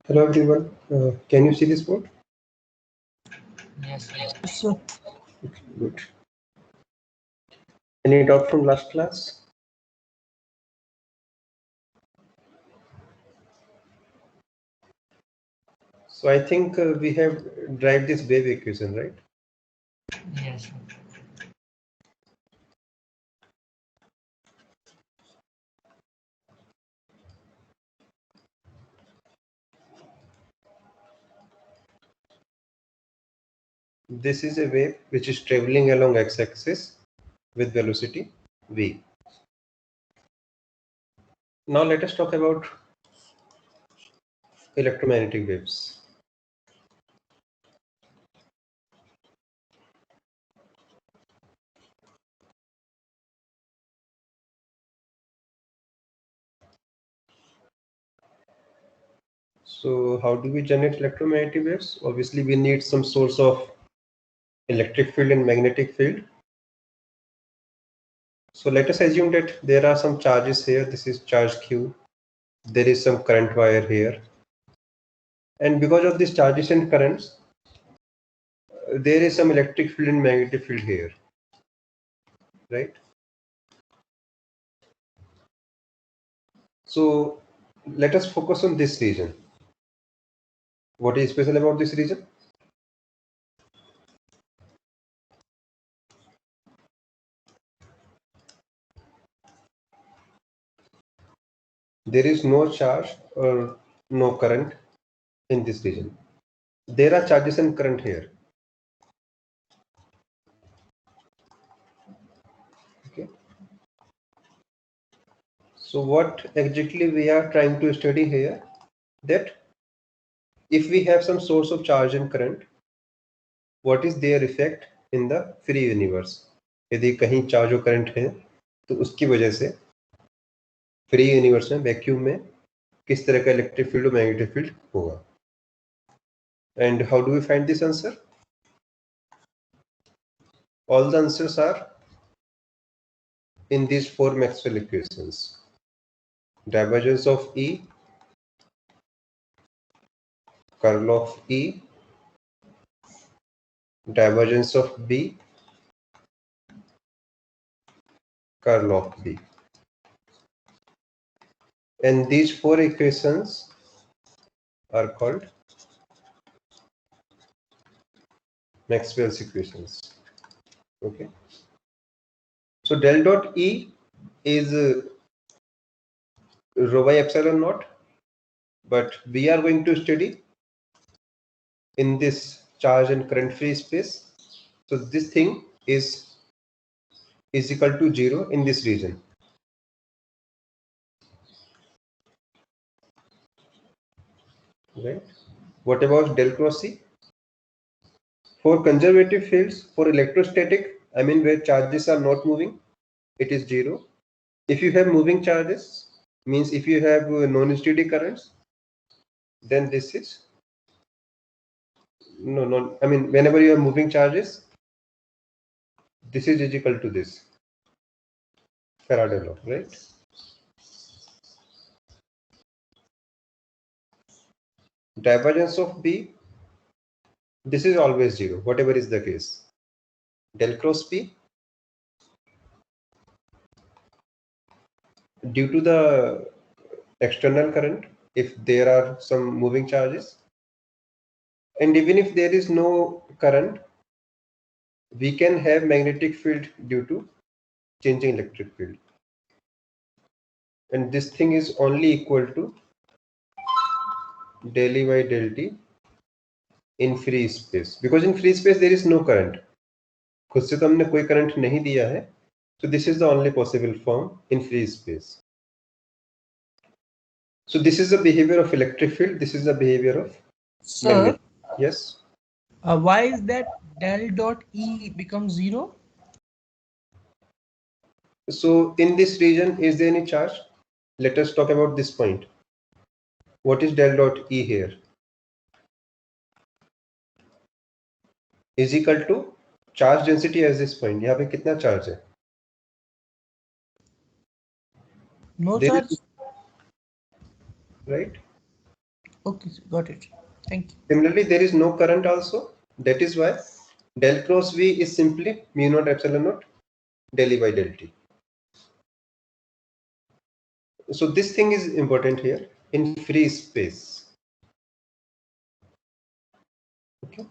Hello everyone. Can you see this board? Yes, sir. Okay, good. Any doubt from last class? So I think we have derived this wave equation, right? Yes, sir. This is a wave which is traveling along x-axis with velocity v. Now let us talk about electromagnetic waves. So how do we generate electromagnetic waves? Obviously we need some source of electric field and magnetic field. So let us assume that there are some charges here. This is charge Q. There is some current wire here. And because of these charges and currents, there is some electric field and magnetic field here, right? So let us focus on this region. What is special about this region? There is no charge or no current in this region. There are charges and current here. Okay. So what exactly we are trying to study here, that if we have some source of charge and current, what is their effect in the free universe? यदि कहीं charge और current है तो उसकी वजह से free universe में vacuum में किस तरह का इलेक्ट्रिक फील्ड और मैग्नेटिक फील्ड होगा. And how do we find this answer? All the answers are in these four Maxwell equations. Divergence of E, curl of E, divergence of B, curl of B. And these four equations are called Maxwell's equations. Okay. So del dot E is rho by epsilon naught, but we are going to study in this charge and current free space. So this thing is equal to 0 in this region. Right? What about del cross C? For conservative fields, for electrostatic, I mean where charges are not moving, it is 0. If you have moving charges, means if you have non-steady currents, then this is no. I mean whenever you have moving charges, this is equal to this Faraday law, right? Divergence of B, this is always 0, whatever is the case. Del cross P, due to the external current, if there are some moving charges, and even if there is no current, we can have magnetic field due to changing electric field. And this thing is only equal to del E by del T in free space, because in free space there is no current. खुद से तो हमने कोई current नहीं दिया है, so this is the only possible form in free space. So this is the behavior of electric field, this is the behavior of magnetic. Yes. Why is that del dot E becomes 0? So in this region, is there any charge? Let us talk about this point. What is del dot E here? Is equal to charge density as this point. यहाँ पे कितना charge है? No There charge. is, right? Okay, sir, got it. Thank you. Similarly, there is no current also. That is why del cross V is simply mu naught epsilon naught del E by del T. So this thing is important here in free space. Okay.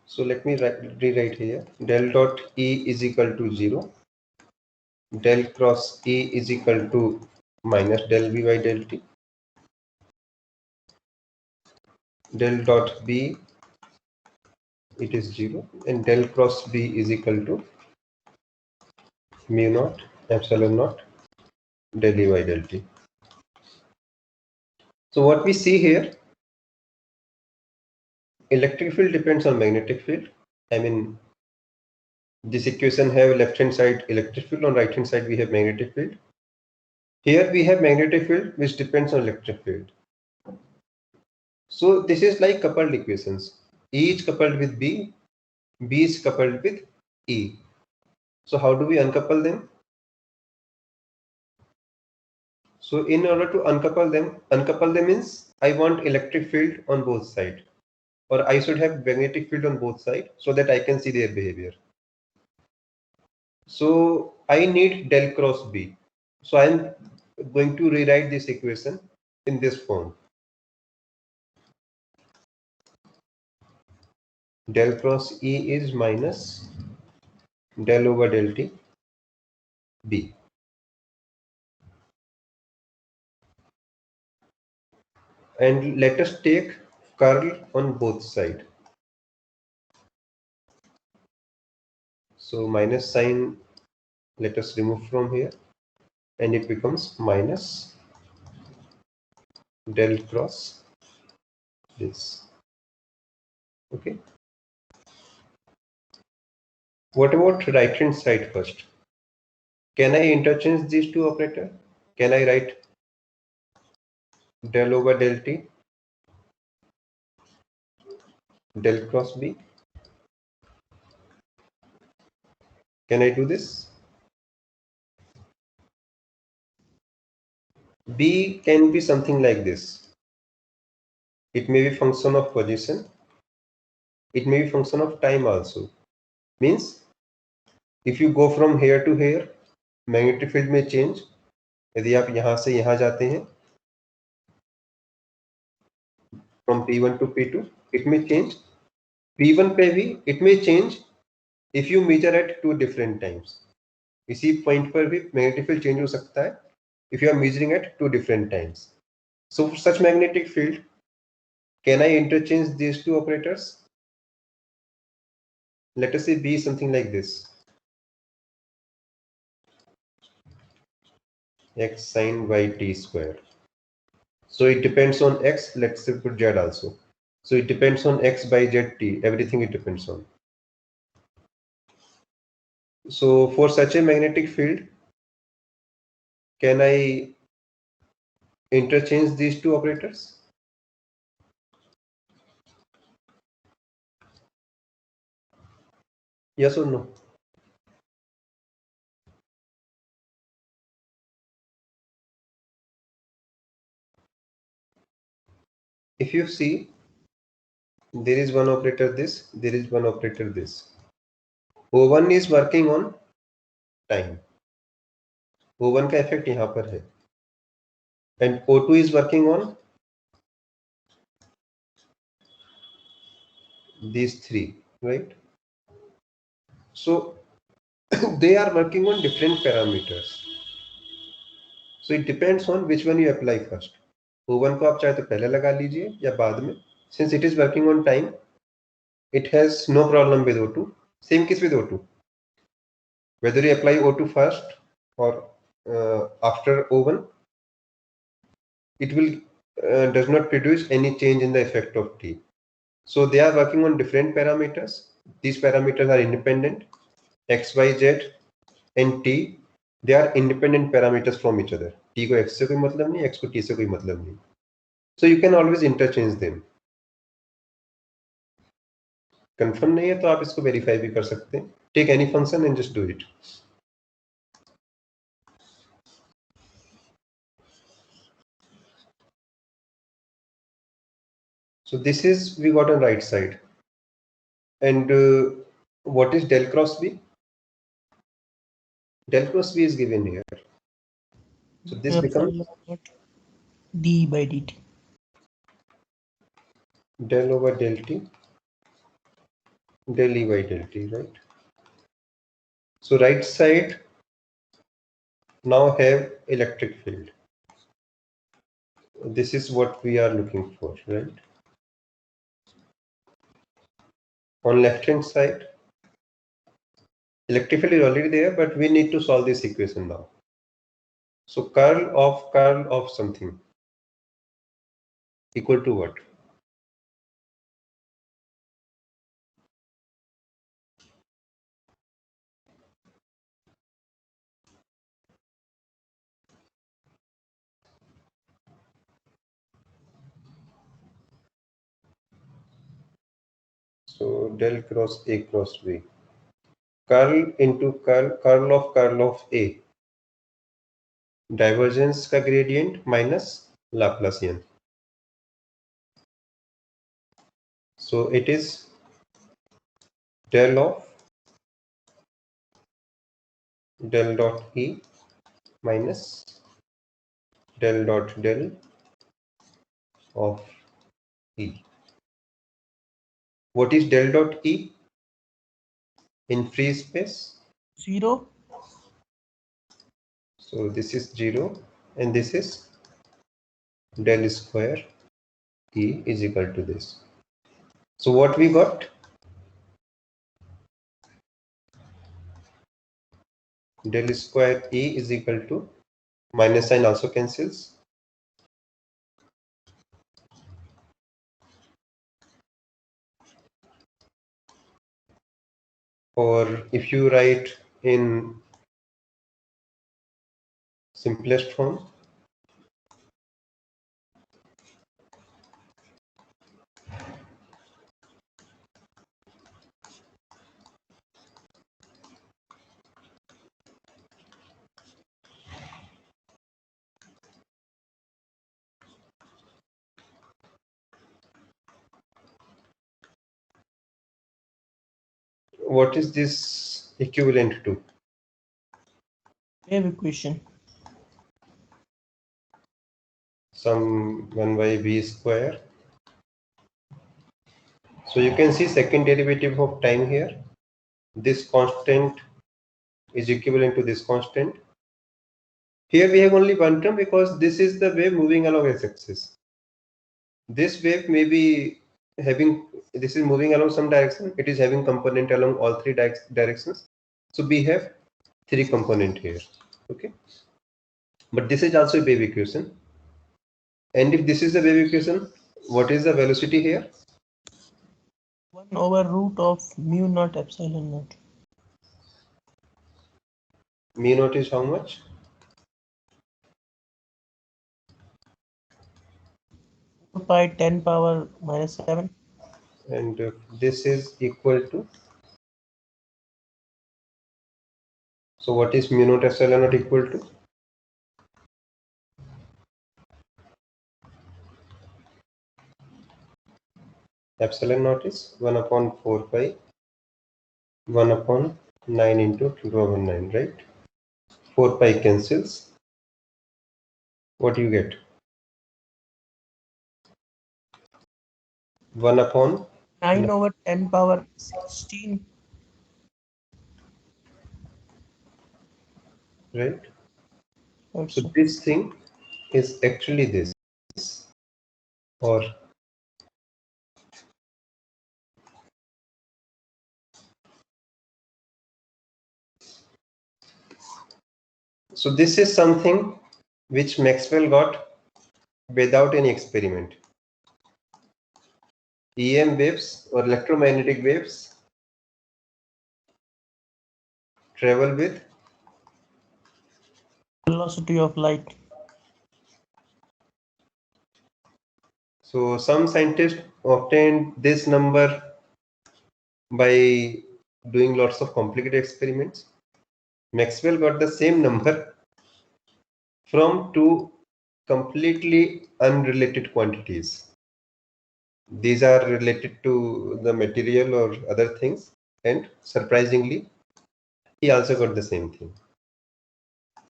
So let me rewrite here. Del dot E is equal to 0. Del cross E is equal to minus del V by del T. Del dot B, it is 0, and del cross B is equal to mu naught epsilon naught del E by del T. So what we see here, electric field depends on magnetic field. I mean, this equation have left hand side electric field, on right hand side we have magnetic field. Here we have magnetic field which depends on electric field. So this is like coupled equations. E is coupled with B, B is coupled with E. So how do we uncouple them? So in order to uncouple them means I want electric field on both sides, or I should have magnetic field on both sides so that I can see their behavior. So I need del cross B. So I am going to rewrite this equation in this form. Del cross E is minus del over del T B. And let us take curl on both sides. So minus sign, let us remove from here, and it becomes minus del cross this. Okay. What about right hand side first? Can I interchange these two operators? Can I write del over del T del cross B? Can I do this? B can be something like this. It may be function of position. It may be function of time also. Means if you go from here to here, magnetic field may change. यदि आप यहाँ से यहाँ जाते हैं, from P1 to P2, it may change. P1 पे भी it may change if you measure at two different times. इसी point पर भी magnetic field change हो सकता है if you are measuring at two different times. So for such magnetic field, can I interchange these two operators? Let us say B is something like this. X sin y t square. So it depends on X. Let's say put Z also. So it depends on X by Z t. Everything it depends on. So for such a magnetic field, can I interchange these two operators? Yes or no? If you see, there is one operator this, there is one operator this. O1 is working on time. O1 का effect यहाँ पर है. And O2 is working on these three, right? So they are working on different parameters. So it depends on which one you apply first. O1 को आप चाहे तो पहले लगा लीजिए या बाद में. Since it is working on time, it has no problem with O2. Same case with O2. Whether you apply O2 first or after O1, it will does not produce any change in the effect of T. So they are working on different parameters. These parameters are independent. X, Y, Z and T, they are independent parameters from each other. T को X से कोई मतलब नहीं, X को T से कोई मतलब नहीं. So you can always interchange them. Confirm नहीं है तो आप इसको verify भी कर सकते हैं. Take any function and just do it. So this is we got on right side. And what is del cross B? Del cross B is given here. So this becomes d by dt. del over del T, del E by del T, right? So right side now have electric field. This is what we are looking for, right? On left hand side, electric field is already there, but we need to solve this equation now. So curl of something equal to what? So del cross A cross B. Curl into curl of A. Divergence का gradient minus Laplacian. So it is del of del dot E minus del dot del of E. What is del dot E in free space? 0. So this is 0 and this is del square E is equal to this. So what we got? Del square E is equal to, minus sign also cancels. Or if you write in simplest form, what is this equivalent to? Wave equation. Some 1 by b square. So you can see second derivative of time here. This constant is equivalent to this constant. Here we have only one term because this is the wave moving along x-axis. This wave may be having, this is moving along some direction. It is having component along all three directions. So we have three component here. Okay. But this is also a wave equation. And if this is the wave equation, what is the velocity here? 1 over root of mu naught epsilon naught. Mu naught is how much? Pi 10 power minus 7. And this is equal to, so what is mu naught epsilon naught equal to? Epsilon naught is 1 upon 4 pi 1 upon 9 into 2 over 9, right? 4 pi cancels. What do you get? 1 upon 9 over 10 power 16. right? That's So this thing is actually this, or so this is something which Maxwell got without any experiment. EM waves or electromagnetic waves travel with velocity of light. So some scientists obtained this number by doing lots of complicated experiments. Maxwell got the same number from two completely unrelated quantities. these are related to the material or other things, and surprisingly he also got the same thing.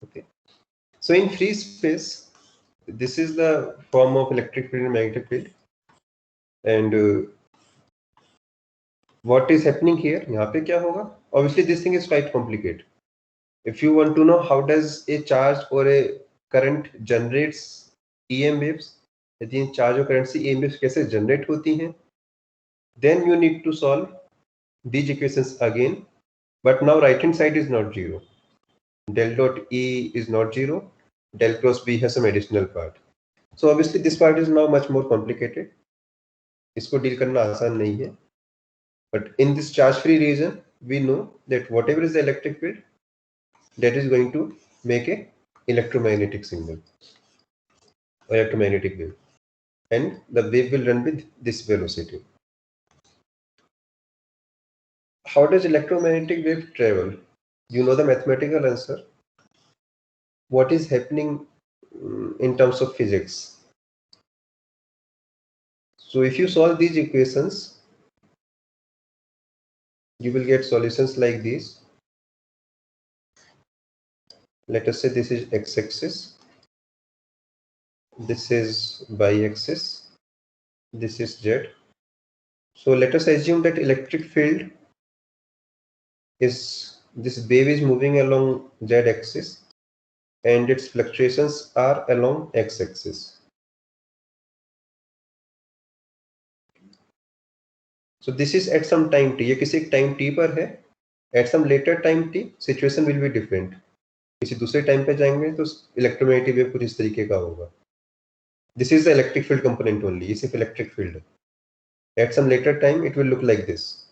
Okay, so in free space, this is the form of electric field and magnetic field, and what is happening here, यहाँ पे क्या होगा? Obviously this thing is quite complicated. If you want to know how does a charge or a current generates EM waves, यदि charge और current से EM waves कैसे generate होती हैं, then you need to solve these equations again, but now right hand side is not zero. Del dot E is not zero. Del cross B has some additional part. So obviously this part is now much more complicated. इसको deal करना आसान नहीं है. But in this charge free region, we know that whatever is the electric field, that is going to make a electromagnetic signal, electromagnetic wave, and the wave will run with this velocity. How does electromagnetic wave travel? You know the mathematical answer. What is happening in terms of physics? So if you solve these equations, you will get solutions like these. Let us say this is x-axis, this is y-axis, this is z. So let us assume that electric field is, this wave is moving along z-axis and its fluctuations are along x-axis. So this is at some time t, ये किसी एक time t पर है. At some later time t, situation will be different. किसी दूसरे time पे जाएंगे तो इलेक्ट्रोमैग्नेटिक वेव कुछ इस तरीके का होगा. This is the electric field component only. ये सिर्फ electric field है. At some later time, it will look like this.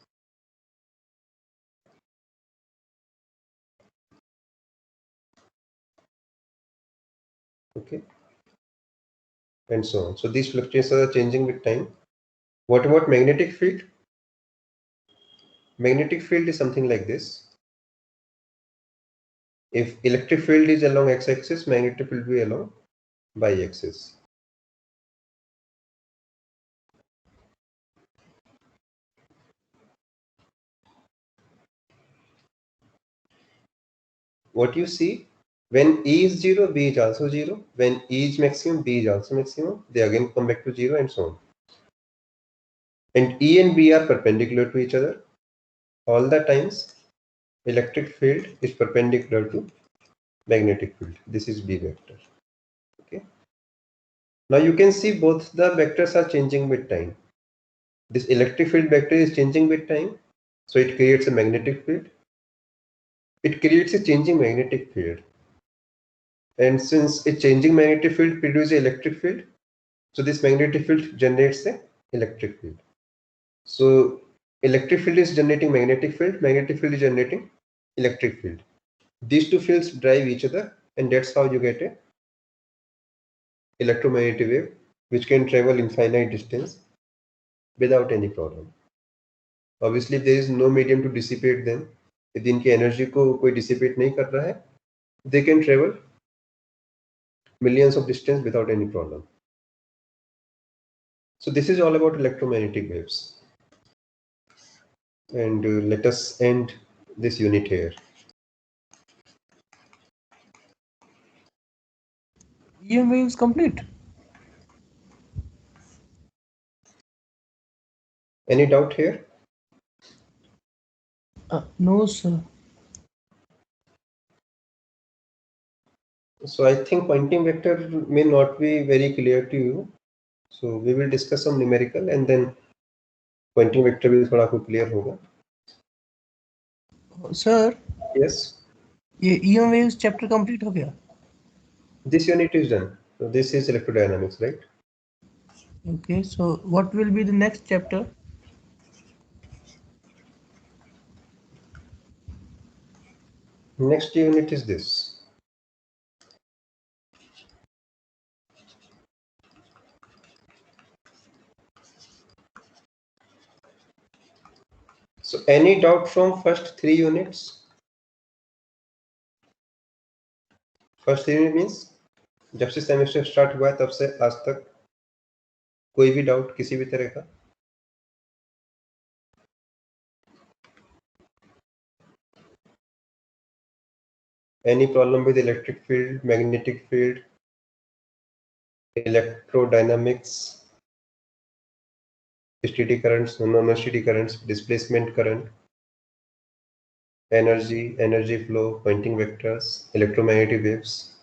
Okay, and so on. So these fluctuations are changing with time. What about magnetic field? Magnetic field is something like this. If electric field is along x-axis, magnetic field will be along y-axis. What you see, when E is 0, B is also 0. When E is maximum, B is also maximum. They again come back to 0 and so on. And E and B are perpendicular to each other. All the times, electric field is perpendicular to magnetic field. This is B vector. Okay. Now you can see both the vectors are changing with time. This electric field vector is changing with time, so it creates a magnetic field. It creates a changing magnetic field, and since a changing magnetic field produces an electric field, so this magnetic field generates an electric field. So electric field is generating magnetic field is generating electric field. These two fields drive each other, and that's how you get a electromagnetic wave which can travel infinite distance without any problem. Obviously there is no medium to dissipate them. यदि इनकी energy को कोई dissipate नहीं कर रहा है, they can travel millions of distance without any problem. So this is all about electromagnetic waves, and let us end this unit here. EM waves complete. Any doubt here? No, sir. So I think pointing vector may not be very clear to you. So we will discuss some numerical and then pointing vector भी थोड़ा आपको clear होगा. Sir. Yes. ये EM waves chapter complete हो गया. This unit is done. So this is electrodynamics, right? Okay. So what will be the next chapter? Next unit is this. So any doubt from first 3 units? First 3 unit means जब से semester start हुआ है तब से आज तक कोई भी डाउट किसी भी तरह का? Any problem with electric field, magnetic field, electrodynamics, steady currents, non-steady currents, displacement current, energy flow, Poynting vectors, electromagnetic waves.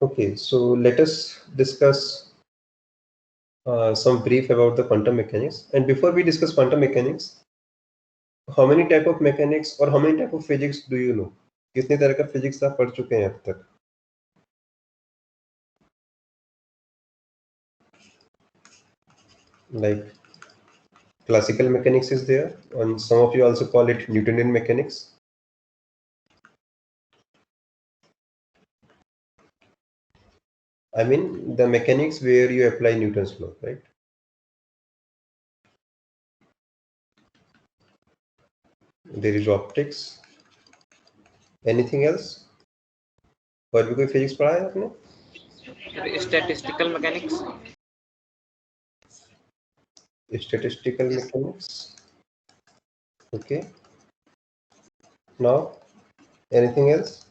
Okay, so let us discuss some brief about the quantum mechanics. And before we discuss quantum mechanics, how many type of mechanics or how many type of physics do you know? कितने तरह का physics आप पढ़ चुके हैं अब तक? Like classical mechanics is there, and some of you also call it Newtonian mechanics. I mean the mechanics where you apply Newton's law, right? There is optics. Anything else? और भी कोई physics पढ़ा है आपने? Statistical mechanics. Statistical mechanics. Okay. Now, anything else?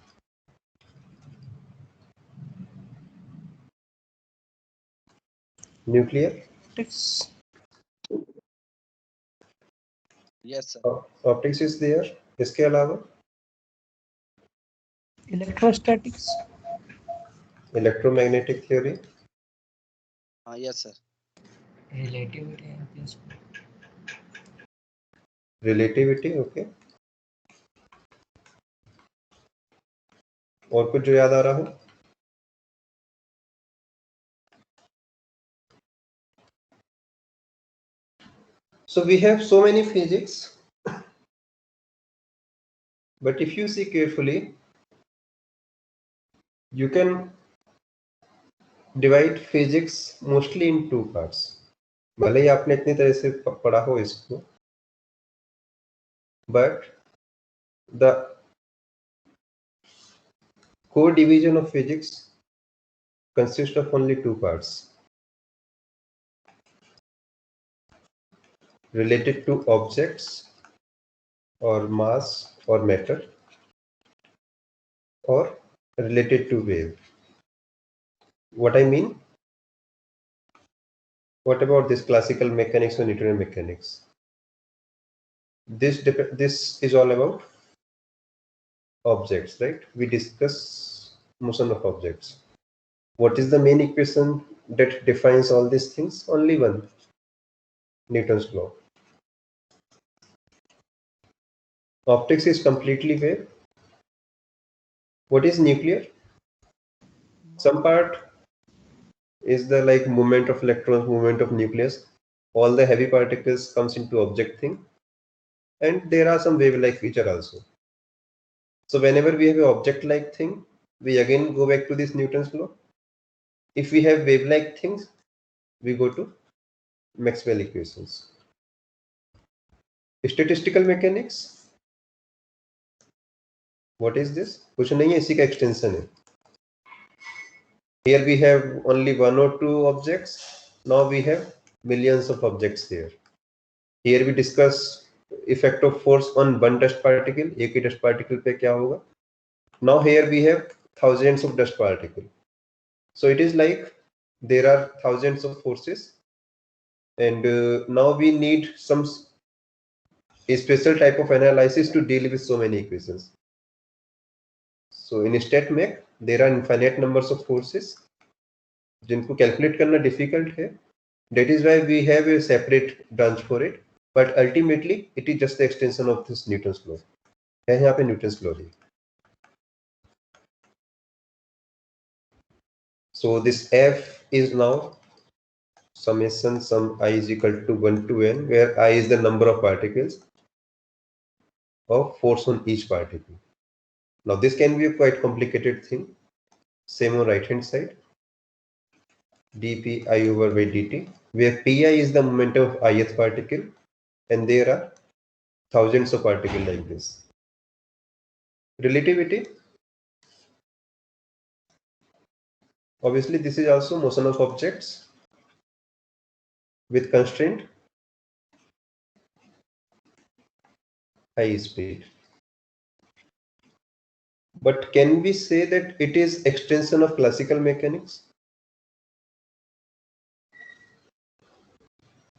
Nuclear? Optics. Yes, sir. Optics is there. इसके अलावा? Electrostatics. Electromagnetic theory. Yes, sir. Relativity, okay. और कुछ जो याद आ रहा हो? So we have so many physics, but if you see carefully, you can divide physics mostly in two parts. भले ही आपने इतनी तरह से पढ़ा हो इसको, but the core division of physics consists of only two parts related to objects or mass or matter, or related to wave. What I mean? What about this classical mechanics or Newtonian mechanics? This is all about objects, right? We discuss motion of objects. What is the main equation that defines all these things? Only one, Newton's law. Optics is completely wave. What is nuclear? Some part is the like movement of electrons, movement of nucleus. All the heavy particles comes into object thing, and there are some wave-like feature also. So whenever we have an object-like thing, we again go back to this Newton's law. If we have wave-like things, we go to Maxwell equations. Statistical mechanics. What is this? कुछ नहीं है, इसी का extension है. Here we have only one or two objects. Now we have millions of objects here. Here we discuss effect of force on one dust particle. एक ही dust particle पे क्या होगा? Now here we have thousands of dust particles. So it is like there are thousands of forces, and now we need some a special type of analysis to deal with so many equations. So in StatMech there are infinite numbers of forces जिनको calculate करना difficult है. That is why we have a separate branch for it. But ultimately it is just the extension of this Newton's law. है यहाँ पे Newton's law है. So this F is now summation sum I is equal to 1 to n, where I is the number of particles of force on each particle. Now this can be a quite complicated thing. Same on right hand side. dpi over by dt, where pi is the momentum of ith particle, and there are thousands of particles like this. Relativity. Obviously this is also motion of objects. with constraint high speed. But can we say that it is extension of classical mechanics?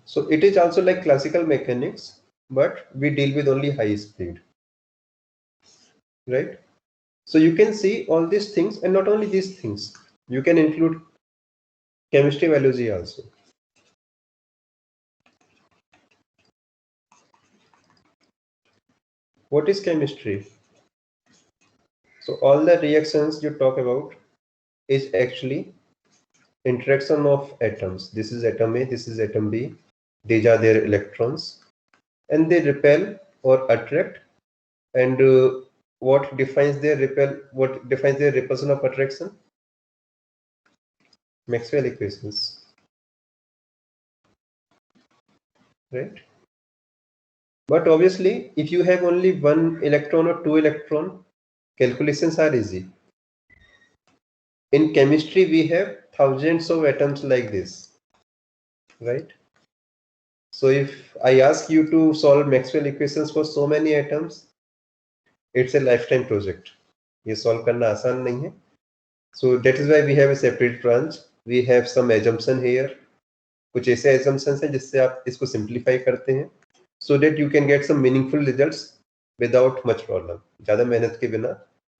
So it is also like classical mechanics, but we deal with only high speed, right? So you can see all these things, and not only these things, you can include chemistry biology also. What is chemistry? So all the reactions you talk about is actually interaction of atoms. This is atom A, this is atom B. These are their electrons, and they repel or attract. And what defines their repulsion of attraction? Maxwell equations, right? But obviously, if you have only one electron or two electron, calculations are easy. In chemistry, we have thousands of atoms like this, right? So if I ask you to solve Maxwell equations for so many atoms, it's a lifetime project. ये solve करना आसान नहीं है. So that is why we have a separate branch. We have some assumption here. कुछ ऐसे assumptions हैं जिससे आप इसको simplify करते हैं, so that you can get some meaningful results without much problem. ज़्यादा मेहनत के बिना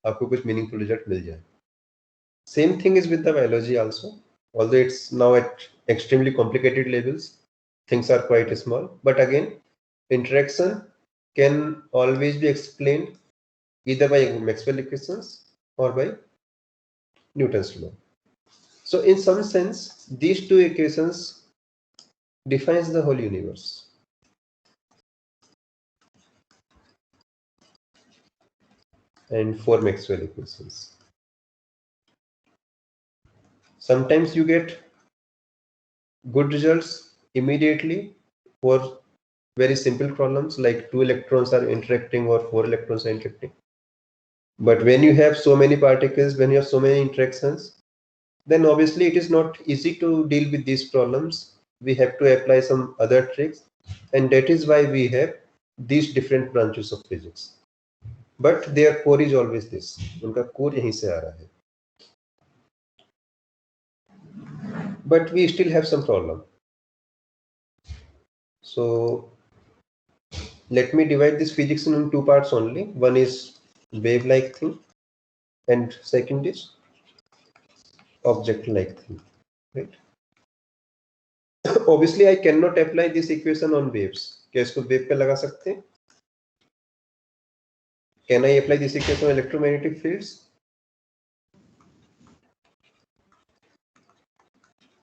आपको कुछ meaningful result मिल जाए. Same thing is with the biology also. Although it's now at extremely complicated levels, things are quite small. But again, interaction can always be explained either by Maxwell equations or by Newton's law. So in some sense, these two equations defines the whole universe. And four Maxwell equations. Sometimes you get good results immediately for very simple problems like two electrons are interacting or four electrons are interacting. But when you have so many particles, when you have so many interactions, then obviously it is not easy to deal with these problems. We have to apply some other tricks, and that is why we have these different branches of physics. But their core is always this. उनका core यहीं से आ रहा है. But we still have some problem. So let me divide this physics in two parts only. One is wave-like thing, and second is object-like thing, right? Obviously, I cannot apply this equation on waves. क्या इसको wave पे लगा सकते हैं? Can I apply this equation on electromagnetic fields?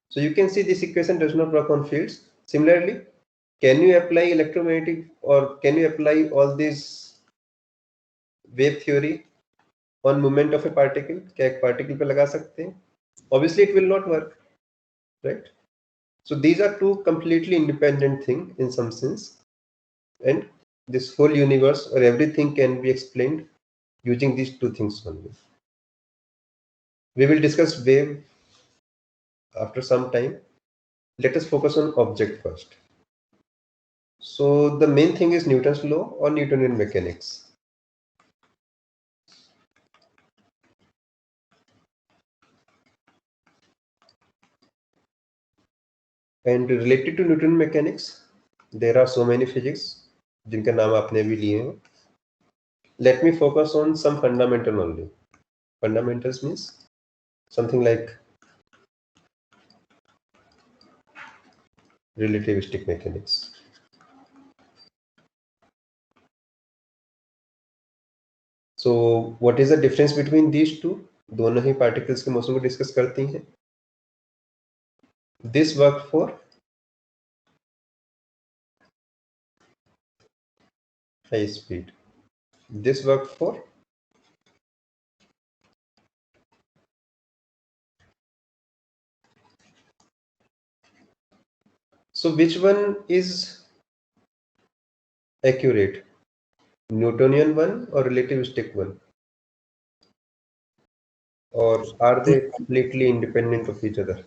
So you can see this equation does not work on fields. Similarly, can you apply electromagnetic or can you apply all these wave theory on movement of a particle? क्या एक particle पे लगा सकते हैं? Obviously, it will not work, right? So these are two completely independent things in some sense, and this whole universe or everything can be explained using these two things only. We will discuss wave after some time. Let us focus on object first. So the main thing is Newton's law or Newtonian mechanics. And related to Newtonian mechanics, there are so many physics जिनका नाम आपने भी लिए हैं. Let me focus on some fundamental only. Fundamentals means something like relativistic mechanics. So what is the difference between these two? दोनों ही particles के motion को discuss करती हैं. This work for high speed. This work for so which one is accurate? Newtonian one or relativistic one? Or are they completely independent of each other?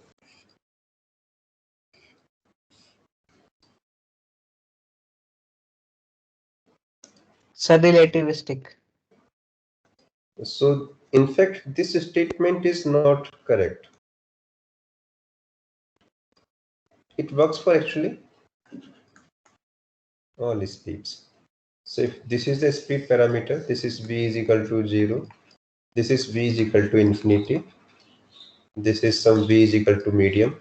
Sir, relativistic. So in fact, this statement is not correct. It works for actually all speeds. So if this is the speed parameter, this is v is equal to 0, this is v is equal to infinity, this is some v is equal to medium.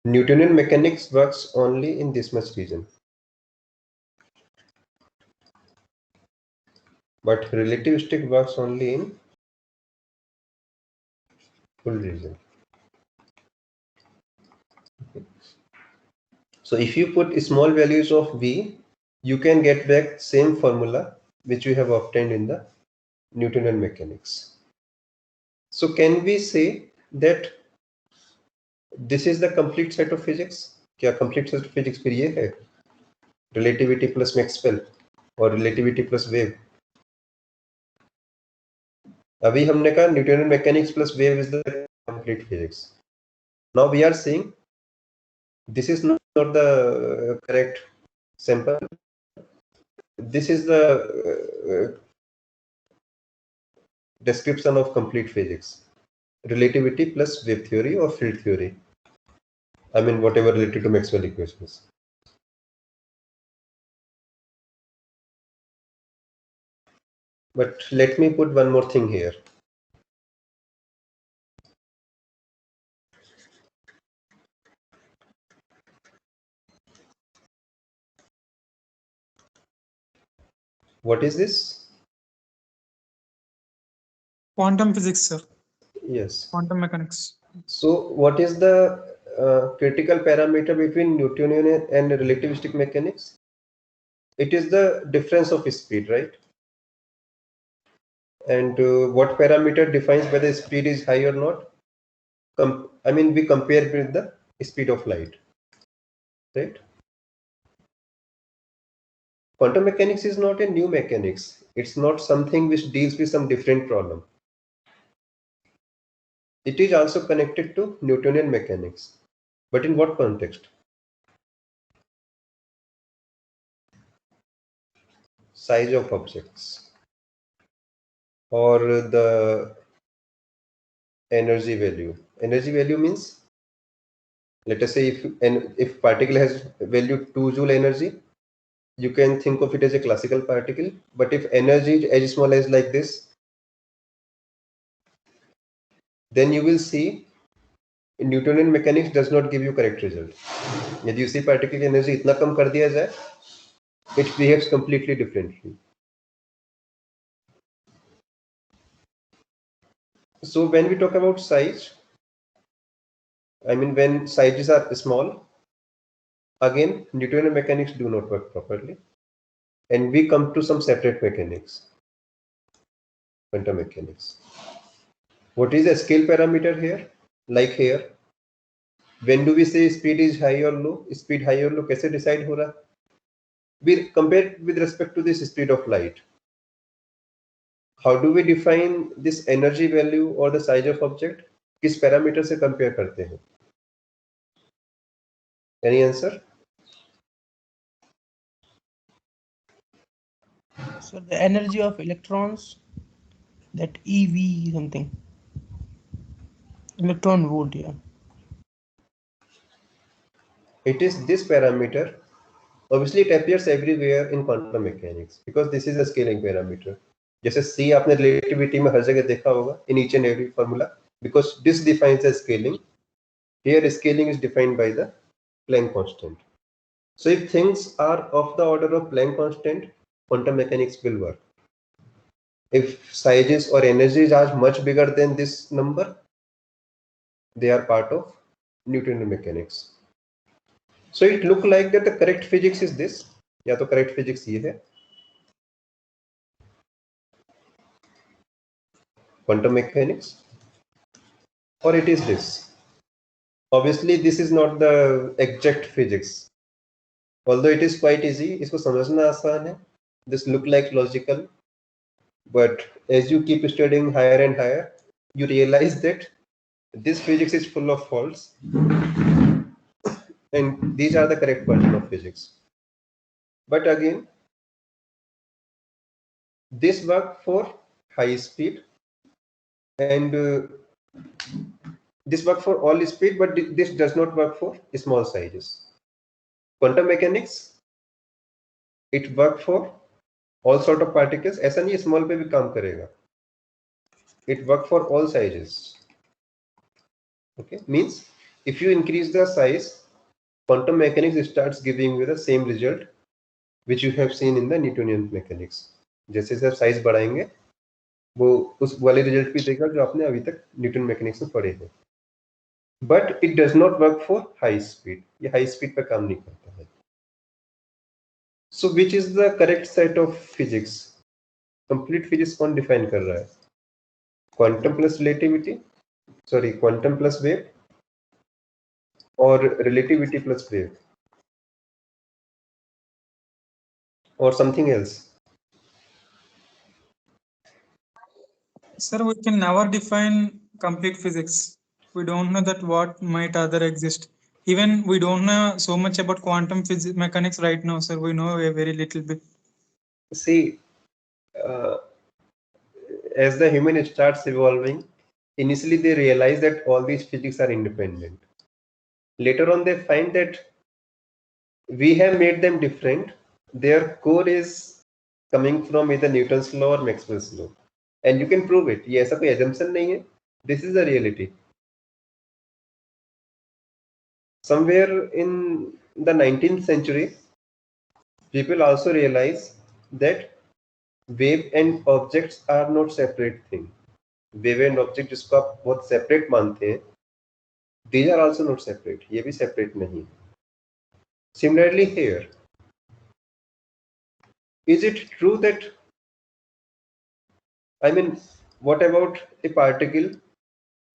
Newtonian mechanics works only in this much region, but relativistic works only in full region. So if you put small values of v, you can get back same formula which we have obtained in the Newtonian mechanics. So can we say that this is the complete set of physics? क्या complete set of physics फिर ये है relativity plus Maxwell और relativity plus wave? अभी हमने कहा Newtonian mechanics plus wave is the complete physics. Now we are saying this is not the correct sample. This is the description of complete physics. Relativity plus wave theory or field theory. I mean whatever related to Maxwell equations. But let me put one more thing here. What is this? Quantum physics, sir. Yes. Quantum mechanics. So what is the critical parameter between Newtonian and relativistic mechanics? It is the difference of speed, right? And what parameter defines whether speed is high or not? I mean, we compare with the speed of light, right? Quantum mechanics is not a new mechanics. It's not something which deals with some different problem. It is also connected to Newtonian mechanics. But in what context? Size of objects or the energy value. Energy value means, let us say if particle has value 2 joule energy, you can think of it as a classical particle. But if energy is as small as like this, then you will see Newtonian mechanics does not give you correct result. यदि उसी particle की energy इतना कम कर दिया जाए, it behaves completely differently. So when we talk about size, I mean when sizes are small, again Newtonian mechanics do not work properly, and we come to some separate mechanics, quantum mechanics. What is the scale parameter here? Like here, when do we say speed is high or low? Speed high or low कैसे decide हो रहा? We compare with respect to this speed of light. How do we define this energy value or the size of object? किस parameter से compare करते हैं? Any answer? So the energy of electrons, that EV something. Electron volt, yeah. It is this parameter. Obviously, it appears everywhere in quantum mechanics because this is a scaling parameter. जैसे C आपने relativity में हर जगह देखा होगा in each and every formula, because this defines the scaling. Here scaling is defined by the Planck constant. So if things are of the order of Planck constant, quantum mechanics will work. If sizes or energies are much bigger than this number, they are part of Newtonian mechanics. So it look like that the correct physics is this. या तो correct physics ये है. Quantum mechanics, or it is this. Obviously, this is not the exact physics. Although it is quite easy, इसको समझना आसान है. This look like logical, but as you keep studying higher and higher, you realize that this physics is full of faults, and these are the correct version of physics. but again this work for high speed and this work for all speed, but this does not work for small sizes. Quantum mechanics, it work for all sort of particles. ऐसा नहीं small पे भी काम करेगा. It work for all sizes. Okay, means if you increase the size, quantum mechanics starts giving you the same result which you have seen in the Newtonian mechanics. जैसे जैसे size बढ़ाएंगे वो उस वाले रिजल्ट भी देगा जो आपने अभी तक न्यूटन मैकेनिक्स में पढ़े हैं. But it does not work for high speed. ये हाई स्पीड पर काम नहीं करता है. So which is the correct set of physics? Complete physics कौन डिफाइन कर रहा है? Quantum plus relativity, sorry quantum plus wave और relativity plus wave or something else? Sir, we can never define complete physics. We don't know that what might other exist. Even we don't know so much about quantum physics mechanics right now, sir. We know a very little bit. See, as the human starts evolving, initially they realize that all these physics are independent. Later on they find that we have made them different. Their core is coming from either Newton's law or Maxwell's law, and you can prove it. ये ऐसा कोई assumption नहीं है. This is the reality. Somewhere in the 19th century, people also realized that wave and objects are not separate thing. Wave and object जिसको आप बहुत separate मानते हैं, these are also not separate. ये भी separate नहीं है. Similarly here, is it true that, I mean, what about a particle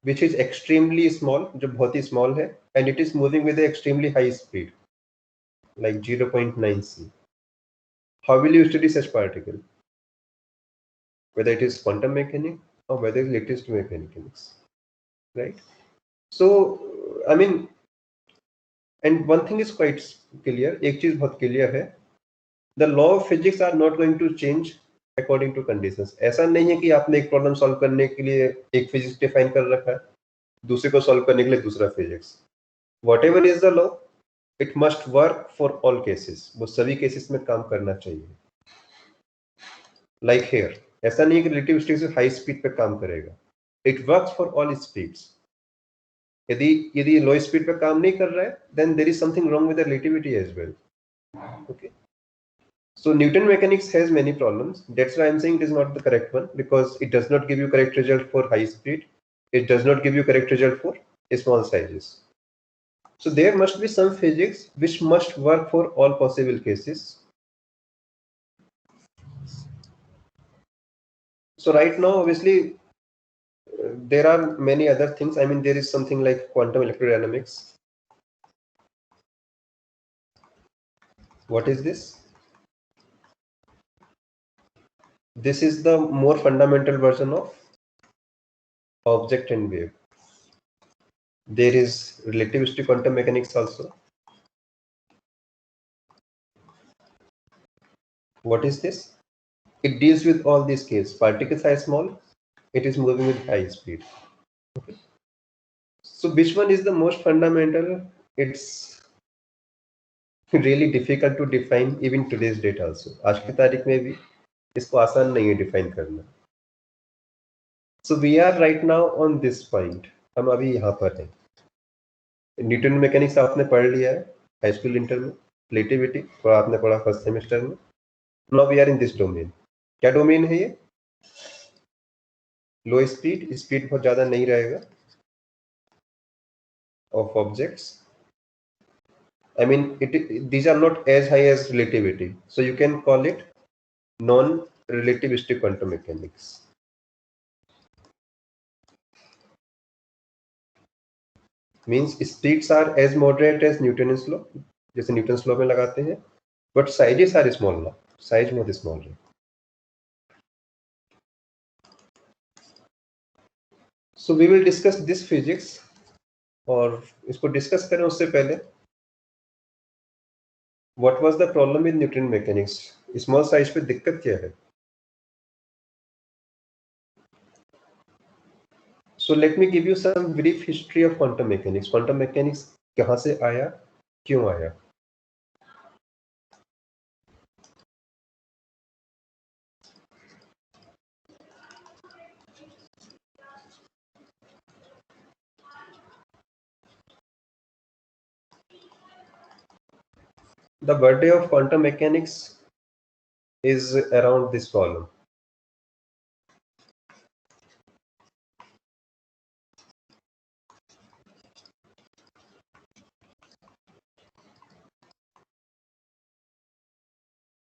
which is extremely small, जो बहुत ही small है, and it is moving with an extremely high speed, like 0.9 c? How will you study such particle? Whether it is quantum mechanics or whether it is electricity mechanics, right? So, I mean, and one thing is quite clear. एक चीज बहुत clear है. The law of physics are not going to change according to conditions. ऐसा नहीं है कि आपने एक प्रॉब्लम सॉल्व करने के लिए एक फिजिक्स डिफाइन कर रखा है, दूसरे को सॉल्व करने के लिए दूसरा physics. Whatever is the law, it must work for all cases. वो सभी केसेस में काम करना चाहिए. Like here, ऐसा नहीं है कि रिलेटिविस्टिक से हाई स्पीड पे काम करेगा. It works for all speeds. यदि लो स्पीड पे काम नहीं कर रहा है, then there is something wrong with the relativity as well. Okay. So Newton mechanics has many problems. That's why I'm saying it is not the correct one, because it does not give you correct result for high speed. It does not give you correct result for small sizes. So there must be some physics which must work for all possible cases. So right now, obviously, there are many other things. I mean, there is something like quantum electrodynamics. What is this? This is the more fundamental version of object and wave. There is relativistic quantum mechanics also. What is this? It deals with all these cases. Particles are small. It is moving with high speed. Okay. So which one is the most fundamental? It's really difficult to define even today's date also. आज की तारीख में भी इसको आसान नहीं है define करना. So we are right now on this point. हम अभी यहाँ पर हैं. न्यूटन मैकेनिक्स आपने पढ़ लिया है हाई स्कूल इंटर में. रिलेटिविटी और आपने पढ़ा फर्स्ट सेमेस्टर में. Now we are in this domain. क्या डोमेन है ये? लो स्पीड, स्पीड बहुत ज्यादा नहीं रहेगा of objects. I mean, these are not as high as relativity, so you can call it non-relativistic quantum mechanics. Means speeds are as moderate as Newton's law, जैसे Newton's law में लगाते हैं, but sizes are small now. Size बहुत small है. So we will discuss this physics. और इसको discuss करें उससे पहले What was the problem with Newton mechanics? Small size पे दिक्कत क्या है? So let me give you some brief history of quantum mechanics. Quantum mechanics कहाँ से आया, क्यों आया? The birthday of quantum mechanics is around this column.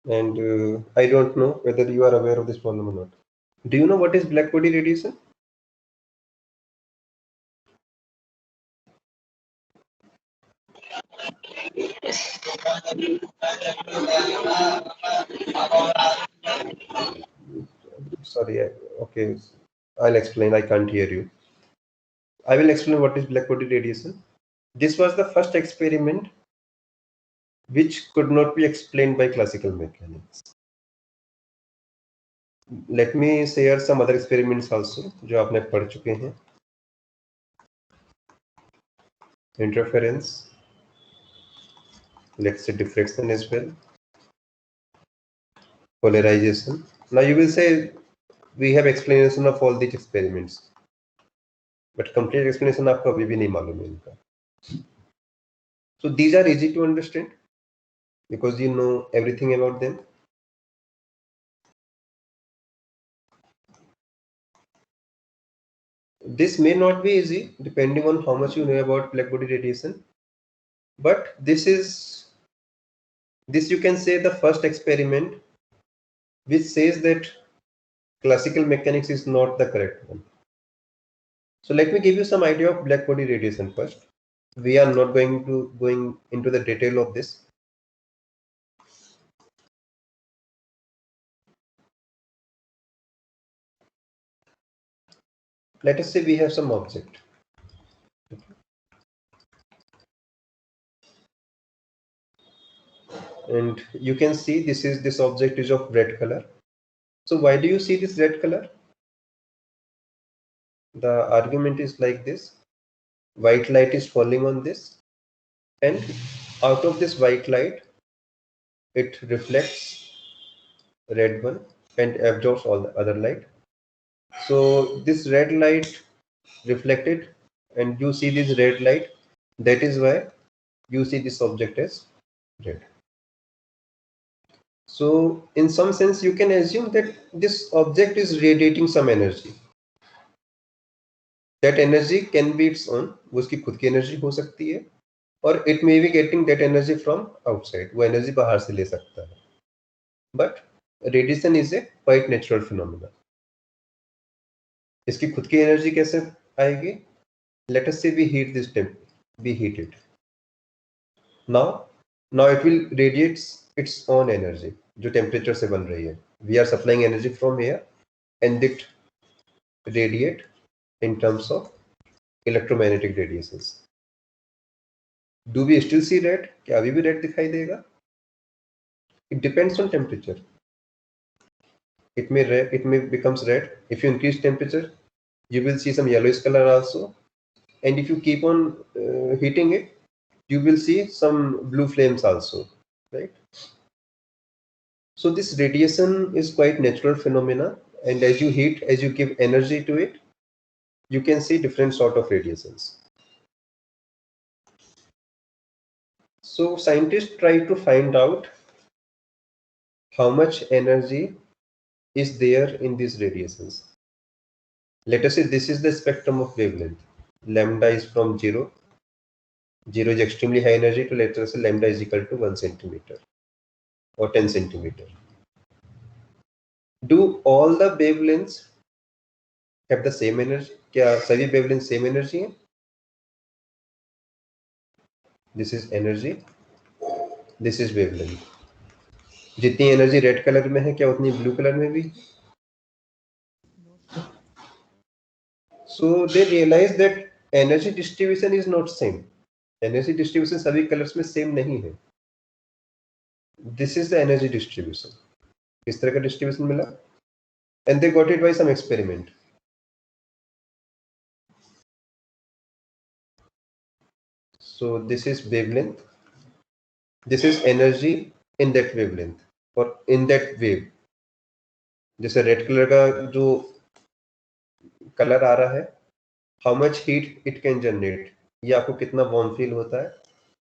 And I don't know whether you are aware of this problem or not. Do you know what is black body radiation? Sorry, okay, I'll explain. I can't hear you. I will explain what is black body radiation. This was the first experiment which could not be explained by classical mechanics. Let me share some other experiments also जो आपने पढ़ चुके हैं. Interference, let's say diffraction as well, polarization. Now you will say we have explanation of all these experiments, but complete explanation आपको अभी भी नहीं मालूम है इनका. So these are easy to understand because you know everything about them. This may not be easy depending on how much you know about black body radiation, but this you can say the first experiment which says that classical mechanics is not the correct one. So let me give you some idea of black body radiation first. We are not going into the detail of this. Let us say we have some object. And you can see this object is of red color. So why do you see this red color? The argument is like this. White light is falling on this, and out of this white light it reflects red one and absorbs all the other light. So this red light reflected and you see this red light, that is why you see this object as red. So in some sense you can assume that this object is radiating some energy. That energy can be its own, वो उसकी खुद की energy हो सकती है, और it may be getting that energy from outside, वो energy बाहर से ले सकता है. But radiation is a quite natural phenomena. इसकी खुद की एनर्जी कैसे आएगी? Let us say we heat this we heat it. Now it will radiate its own energy जो टेम्परेचर से बन रही है. We are supplying energy from here and it radiate in terms of electromagnetic radiations. Do we still see red? क्या अभी भी red दिखाई देगा? It depends on temperature. It may becomes red. If you increase temperature, you will see some yellowish color also. And if you keep on heating it, you will see some blue flames also, right? So this radiation is quite natural phenomena, and as you heat, as you give energy to it, you can see different sort of radiations. So scientists try to find out how much energy is there in these radiations. Let us say this is the spectrum of wavelength. Lambda is from 0. 0 is extremely high energy, to let us say lambda is equal to 1 centimeter or 10 centimeter. Do all the wavelengths have the same energy? क्या सभी wavelengths same energy हैं? This is energy. This is wavelength. जितनी energy red color में है क्या उतनी blue color में भी? So they realize that energy distribution is not same. Energy distribution सभी colors में same नहीं है. This is the energy distribution. किस तरह का distribution मिला? And they got it by some experiment. So this is wavelength. This is energy in that wavelength or in that wave. जैसे red colour का जो कलर आ रहा है, how much heat it can generate, ये आपको कितना warm feel होता है.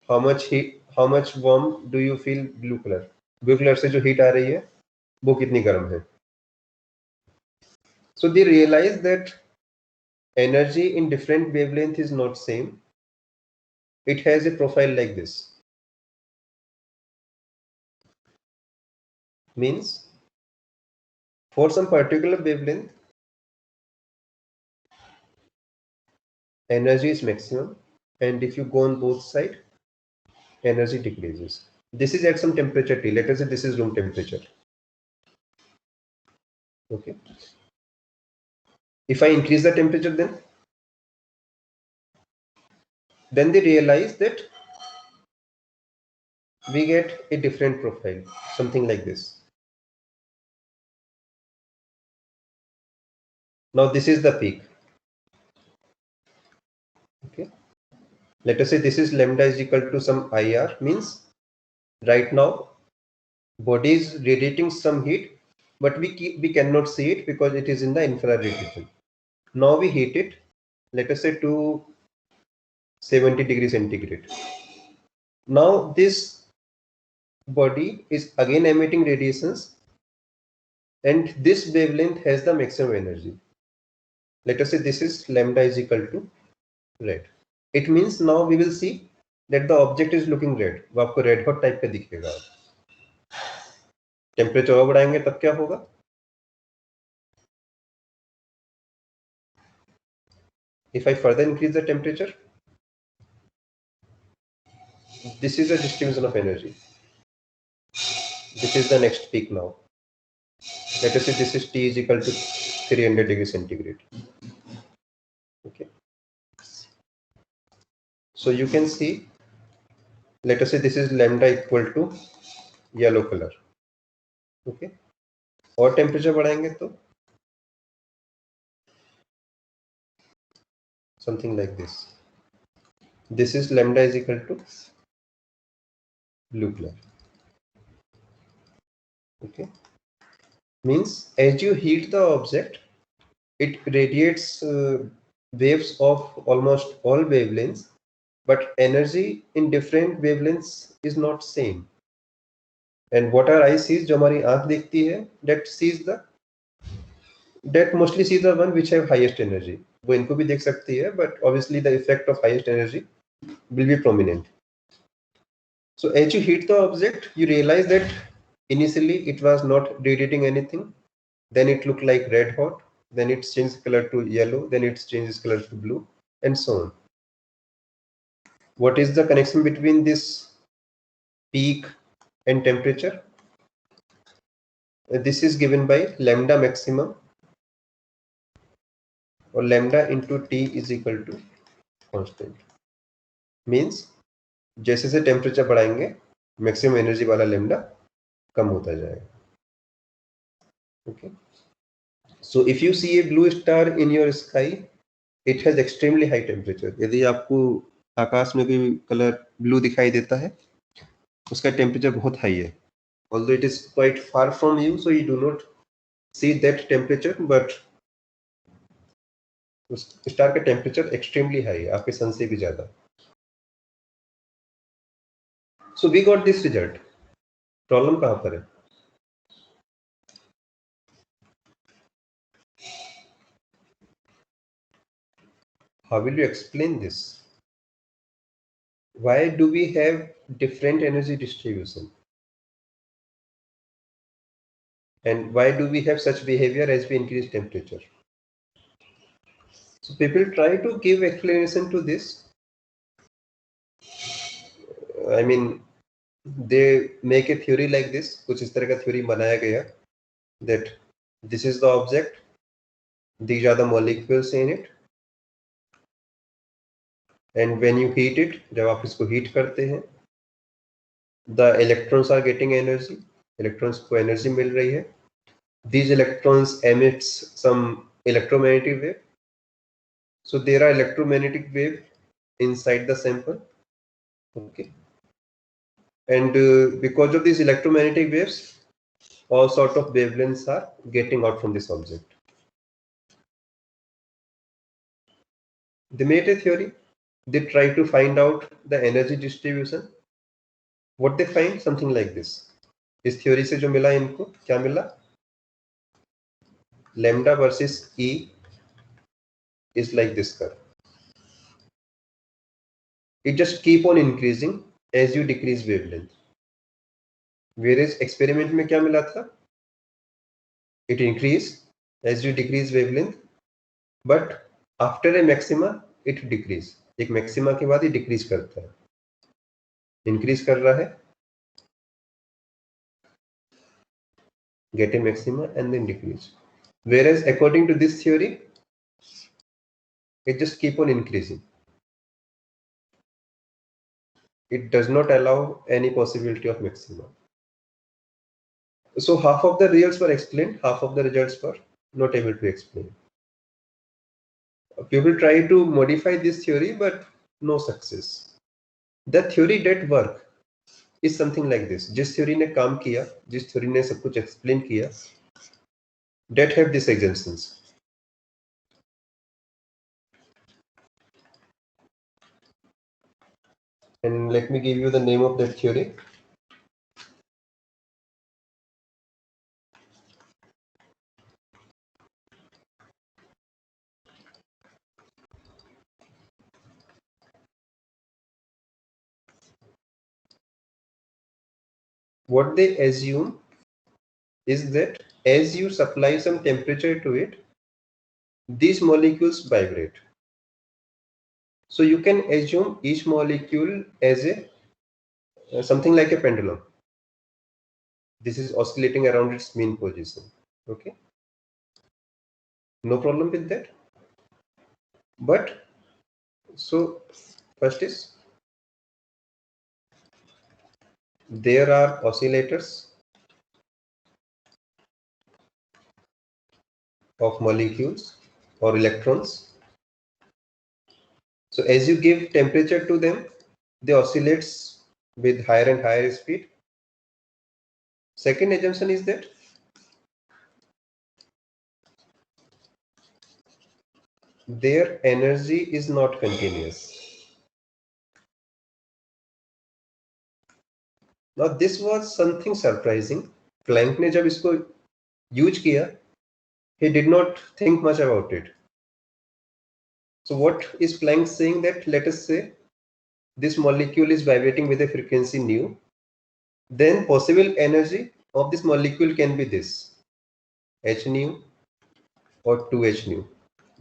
how much warm do you feel blue color? Blue colour से जो हीट आ रही है वो कितनी गर्म है. So they realize that energy in different wavelength is not same. It has a profile like this. Means for some particular wavelength, energy is maximum, and if you go on both sides, energy decreases. This is at some temperature T. Let us say this is room temperature. Okay. If I increase the temperature, then they realize that we get a different profile, something like this. Now this is the peak. Okay. Let us say this is lambda is equal to some IR, means right now body is radiating some heat, but we cannot see it because it is in the infrared region. Now we heat it, let us say to 70 degrees centigrade. Now this body is again emitting radiations, and this wavelength has the maximum energy. Let us say this is lambda is equal to red. It means now we will see that the object is looking red. वो आपको red hot type का दिखेगा. Temperature और बढ़ाएंगे तब क्या होगा? If I further increase the temperature, this is the distribution of energy. This is the next peak now. Let us say this is T is equal to 300 degrees centigrade. Okay. So you can see, let us say this is lambda equal to yellow color. Okay. और temperature बढ़ाएंगे तो something like this. This is lambda is equal to blue color. Okay. Means as you heat the object, it radiates waves of almost all wavelengths, but energy in different wavelengths is not same. And what our eye sees, जो हमारी आँख देखती है, that mostly sees the one which have highest energy. वो इनको भी देख सकती है, but obviously the effect of highest energy will be prominent. So as you heat the object, you realize that initially it was not radiating anything, then it looked like red hot, then it changes color to yellow, then it changes color to blue, and so on. What is the connection between this peak and temperature? This is given by lambda maximum, or lambda into T is equal to constant. Means जैसे से temperature बढ़ाएंगे, maximum energy वाला lambda कम होता जाएगा. Okay. So if you see a blue star in your sky, it has extremely high temperature. यदि आपको आकाश में कोई कलर ब्लू दिखाई देता है, उसका टेम्परेचर बहुत हाई है. Although it is quite far from you, so you do not see that temperature, but उस स्टार का टेम्परेचर एक्सट्रीमली हाई है, आपके सन से भी ज्यादा. So we got this result. Problem कहां पर है? How will you explain this? Why do we have different energy distribution? And why do we have such behavior as we increase temperature? So people try to give explanation to this. I mean, they make a theory like this. कुछ इस तरह का theory बनाया गया that this is the object, these are the molecules in it, and when you heat it, जब आप इसको heat करते हैं, The electrons are getting energy. Electrons को energy मिल रही है. These electrons emits some electromagnetic wave. So there are electromagnetic wave inside the sample. Okay. And because of these electromagnetic waves, all sort of wavelengths are getting out from this object. They made a theory. They try to find out the energy distribution. What they find? Something like this. इस theory से जो मिला इनको क्या मिला? Lambda versus E is like this curve. It just keep on increasing as you decrease wavelength. Whereas experiment में क्या मिला था? It increase as you decrease wavelength, but after a maxima it decrease. एक maxima के बाद ये decrease करता है. Increase कर रहा है, get a maxima and then decrease. Whereas according to this theory, it just keep on increasing. It does not allow any possibility of maxima. So half of the results were explained, half of the results were not able to explain. People try to modify this theory, but no success. The theory that work is something like this. जिस theory ने काम किया, जिस theory ने सब कुछ explain किया, that have these exemptions. And let me give you the name of that theory. What they assume is that as you supply some temperature to it, these molecules vibrate. So you can assume each molecule as a something like a pendulum. This is oscillating around its mean position. Okay, no problem with that. But so first is there are oscillators of molecules or electrons. So as you give temperature to them, they oscillates with higher and higher speed. Second assumption is that their energy is not continuous. Now this was something surprising. Planck ने जब इसको use किया, he did not think much about it. So what is Planck saying? That let us say this molecule is vibrating with a frequency nu, then possible energy of this molecule can be this h nu or 2h nu.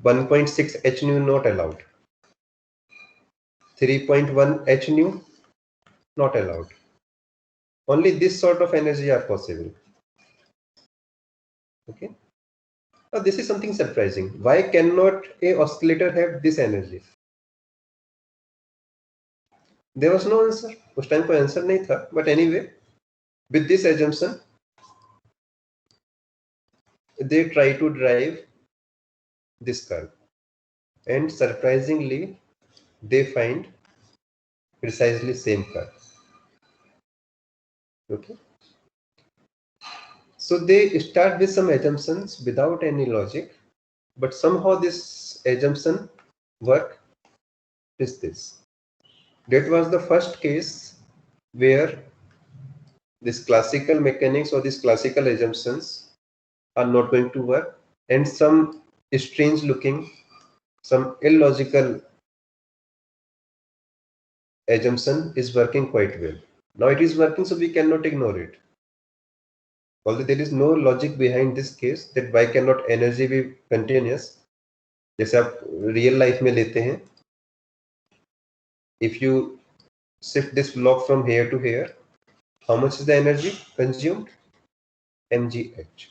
1.6 h nu not allowed. 3.1 h nu not allowed. Only this sort of energy are possible. Okay. Now this is something surprising. Why cannot a oscillator have this energy? There was no answer. उस time कोई answer नहीं था. But anyway, with this assumption, they try to drive this curve, and surprisingly, they find precisely same curve. Okay. So they start with some assumptions without any logic, but somehow this assumption work is this. That was the first case where this classical mechanics or these classical assumptions are not going to work, and some strange looking, some illogical assumption is working quite well. Now it is working, so we cannot ignore it. Although there is no logic behind this case, that why cannot energy be continuous. जैसे आप real life में लेते हैं, if you shift this block from here to here, how much is the energy consumed? mgh.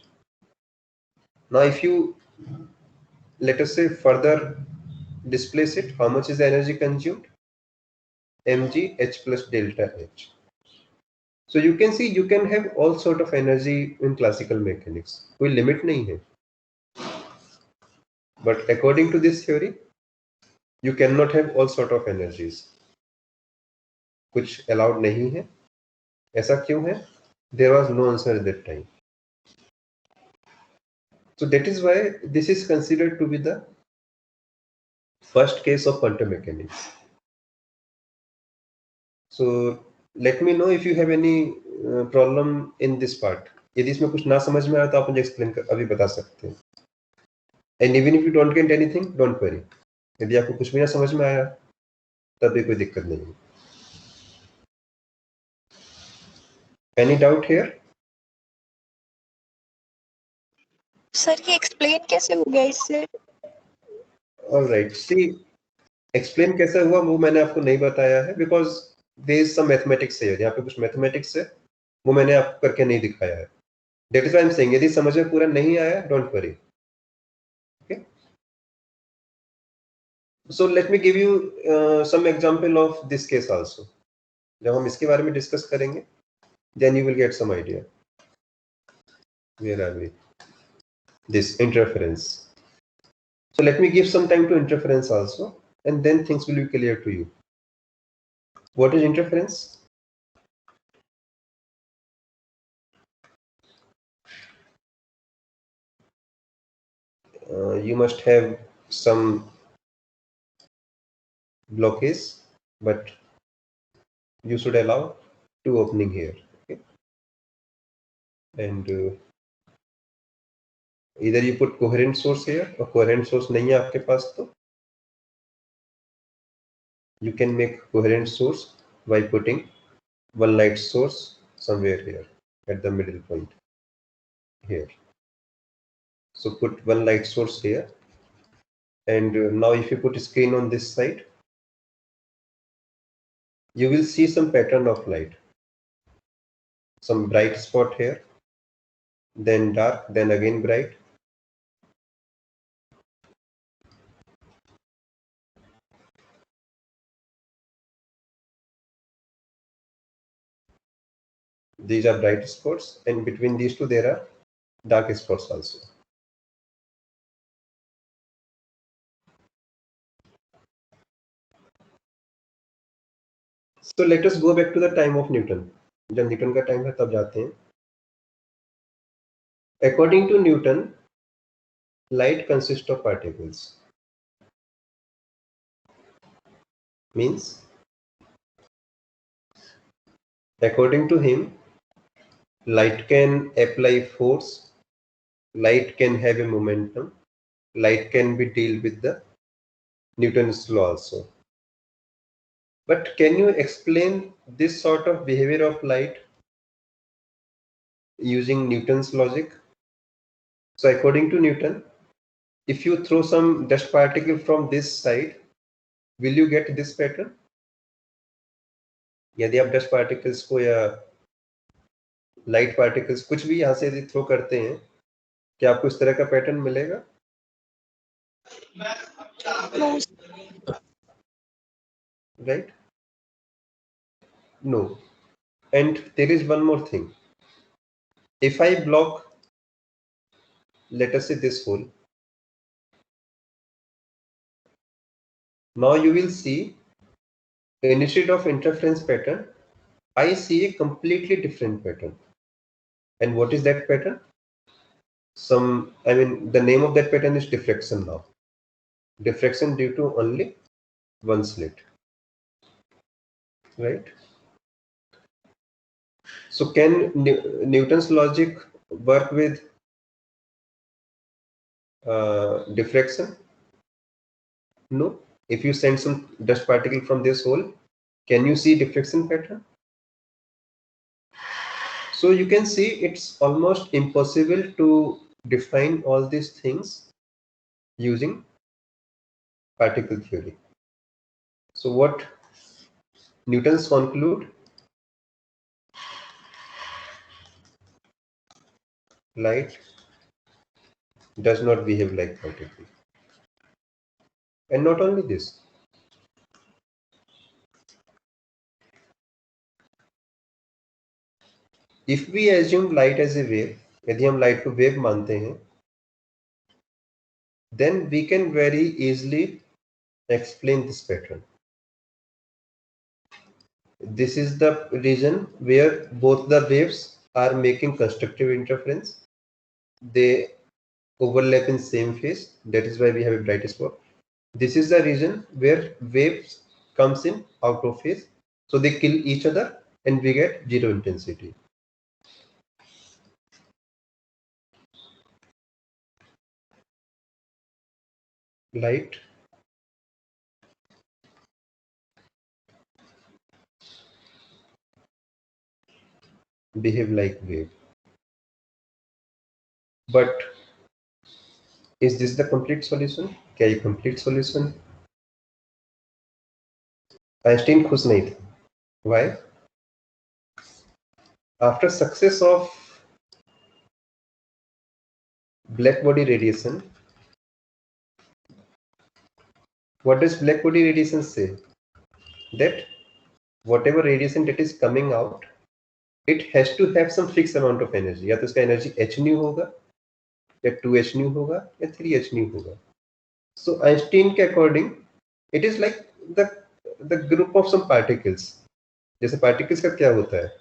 Now if you let us say further displace it, how much is the energy consumed? mgh plus delta h. So you can see you can have all sort of energy in classical mechanics. कोई limit नहीं है. But according to this theory, you cannot have all sort of energies. कुछ allowed नहीं है. ऐसा क्यों है? There was no answer at that time. So that is why this is considered to be the first case of quantum mechanics. So let me know if you have any problem in this part. यदि इसमें कुछ ना समझ में आया तो आप मुझे एक्सप्लेन अभी बता सकते हैं. And even if you don't get anything, don't worry. यदि आपको कुछ भी ना समझ में आया तब भी कोई दिक्कत नहीं है. Any doubt here? सर ये एक्सप्लेन कैसे हो गया इससे? All right. See, explain कैसे हुआ वो मैंने आपको नहीं बताया है because there is some mathematics here. यहाँ पे कुछ mathematics है वो मैंने आपको करके नहीं दिखाया है. That is why I'm saying यदि समझ में पूरा नहीं आया don't worry. Okay. So let me give you some example of this case also. जब हम इसके बारे में डिस्कस करेंगे then you will get some idea. Where are we? This interference. So let me give some time to interference also, and then things will be clear to you. What is interference? You must have some blockage, but you should allow two opening here. Okay? And either you put coherent source here or coherent source नहीं है आपके पास तो you can make coherent source by putting one light source somewhere here at the middle point here. So put one light source here, and now if you put a screen on this side, you will see some pattern of light. Some bright spot here, then dark, then again bright. These are bright spots, and between these two there are dark spots also. So let us go back to the time of Newton. जब Newton का time है तब जाते हैं. According to Newton, light consists of particles. Means, according to him, light can apply force, light can have a momentum, light can be deal with the Newton's law also. But can you explain this sort of behavior of light using Newton's logic? So according to Newton, if you throw some dust particle from this side, will you get this pattern? यदि आप dust particles को या light particles कुछ भी यहाँ से यदि throw करते हैं, क्या आपको इस तरह का पैटर्न मिलेगा? Right? No. And there is one more thing. If I block, let us say this hole, now you will see instead of interference pattern, I see a completely different pattern. And what is that pattern? The name of that pattern is diffraction now. Diffraction due to only one slit. Right? So can Newton's logic work with diffraction? No. If you send some dust particle from this hole, can you see diffraction pattern? So you can see it's almost impossible to define all these things using particle theory. So what Newton's conclude? Light does not behave like particle. And not only this, If we assume light as a wave, यदि हम light को wave मानते हैं, then we can very easily explain this pattern. This is the region where both the waves are making constructive interference. They overlap in same phase. That is why we have a bright spot. This is the region where waves comes in out of phase. So they kill each other and we get zero intensity. Light behave like wave. But is this the complete solution? क्या ये complete solution? Einstein खुश नहीं था. Why? After success of black body radiation, what does black body radiation say? That whatever radiation that is coming out, it has to have some fixed amount of energy. या तो इसका energy h nu होगा, या 2h nu होगा, या 3h nu होगा. So Einstein के according, it is like the group of some particles. जैसे particles का क्या होता है?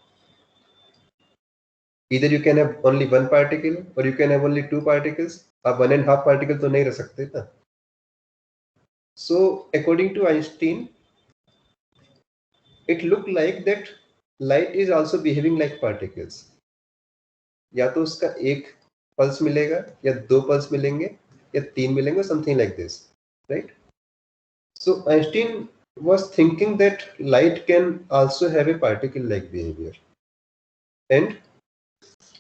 Either you can have only one particle or you can have only two particles. आप 1.5 particle तो नहीं रह सकते ना. So according to Einstein, it looked like that light is also behaving like particles. या तो उसका एक पल्स मिलेगा, या दो पल्स मिलेंगे, या तीन मिलेंगे, something like this, right? So Einstein was thinking that light can also have a particle-like behavior, and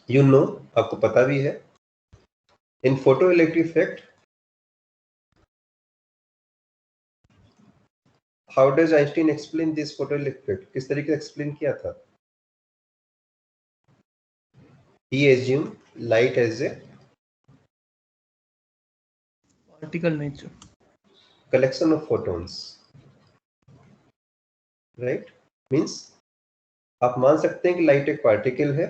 you know, आपको पता भी है, in photoelectric effect, how does Einstein explain this photoelectric effect? किस तरीके से explain किया था? He assumed light as a particle nature, collection of photons, right? Means आप मान सकते हैं कि लाइट एक पार्टिकल है.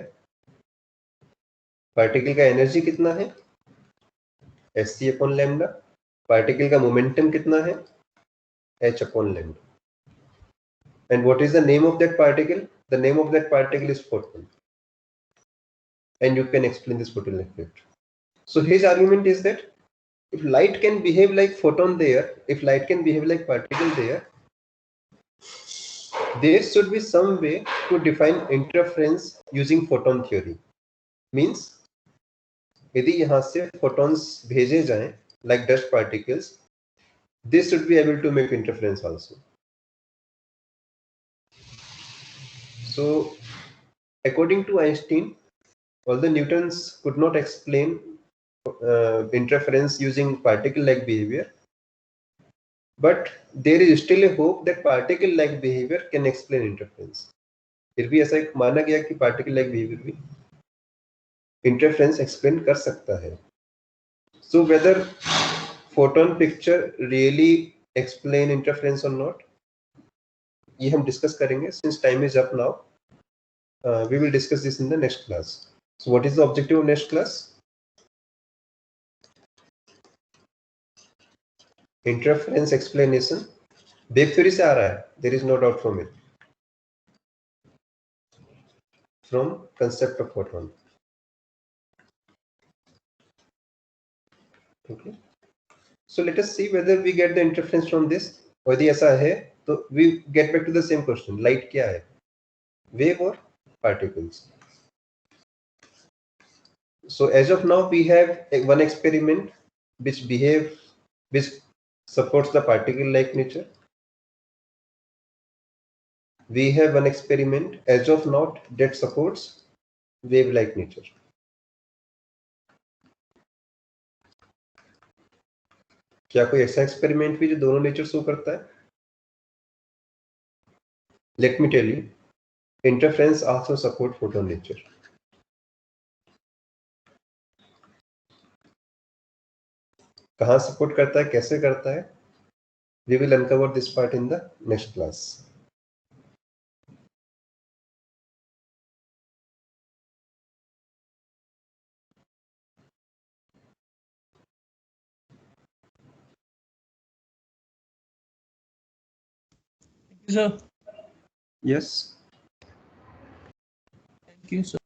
पार्टिकल का एनर्जी कितना है? hc upon lambda. पार्टिकल का मोमेंटम कितना है? h upon lambda. And what is the name of that particle? The name of that particle is photon. And you can explain this photon effect. So his argument is that if light can behave like photon there, if light can behave like particle there should be some way to define interference using photon theory. Means यदि यहाँ से photons भेजे जाएं like dust particles, they should be able to make interference also. So according to Einstein, although Newton's could not explain interference using particle-like behavior, but there is still a hope that particle-like behavior can explain interference. फिर भी ऐसा माना गया कि particle-like behavior भी interference explain कर सकता है. So whether photon picture really explain interference or not, ये हम discuss करेंगे. Since time is up now, we will discuss this in the next class. So what is the objective of next class? Interference explanation. Wave theory से आ रहा है. There is no doubt from it. From concept of photon. Okay. So let us see whether we get the interference from this. और यदि ऐसा है तो we get back to the same question. Light क्या है? Wave or particles? So as of now we have one experiment which supports the particle-like nature. We have one experiment as of now that supports wave-like nature. क्या कोई ऐसा experiment भी जो दोनों nature show करता है? Let me tell you, interference also support photon nature. कहाँ support करता है, कैसे करता है? We will uncover this part in the next class. Sir, Yes. thank you, sir.